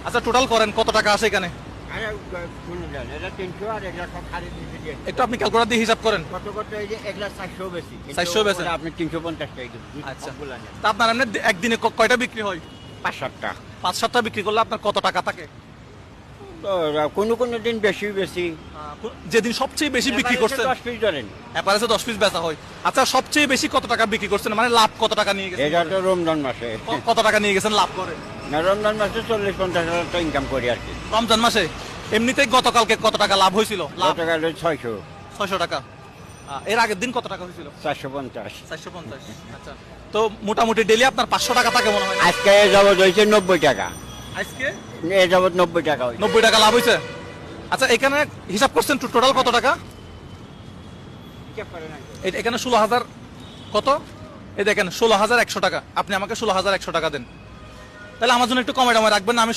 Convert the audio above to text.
আচ্ছা টোটাল করেন কত টাকা আসে এখানে? আরে শুনলেন, এটা 300 আর এগুলা সব 350 দিয়ে। একটু আপনি ক্যালকুলেটর দিয়ে হিসাব করেন। কত কত এই যে এগুলা 400 বেশি। 400 বেশি। আপনি 350 টাকা দিবেন। আচ্ছা সবগুলা নেন। তা আপনার এমনি একদিনে কয়টা বিক্রি হয়? 5-7টা। 5-7টা বিক্রি করলে আপনার কত টাকা থাকে? তো কোনো দিন বেশি বেশি। যেদিন সবচেয়ে বেশি বিক্রি করছেন 10 পিস ধরেন। অ্যাপারেজে 10 পিস বেচা হয়। আচ্ছা সবচেয়ে বেশি কত টাকা বিক্রি করছেন, মানে লাভ কত টাকা নিয়ে গেছেন? এটা তো রমজান মাসে। কত টাকা নিয়ে গেছেন লাভ করে? না, রমজান মাসে 40-50 হাজার টাকা ইনকাম করি আর কি। রমজান মাসে এমনিতেই গতকালকে কত টাকা লাভ হয়েছিল? লাভ কত টাকা 600, 600 টাকা। এর আগের দিন কত টাকা হয়েছিল? 450। 450। আচ্ছা তো মোটামুটি ডেলি আপনার 500 টাকা থাকে মনে হয় না? আজকে এ যাবত হয়েছে 90 টাকা। আজকে এ যাবত 90 টাকা হয়েছে। 90 টাকা লাভ হয়েছে। আচ্ছা এখানে হিসাব করছেন টোটাল কত টাকা? এখানে 16,000 কত? এই দেখেন 16,100 টাকা। আপনি আমাকে 16,100 টাকা দেন, তাহলে আমার জন্য একটু কমে রাখবেন না? আমি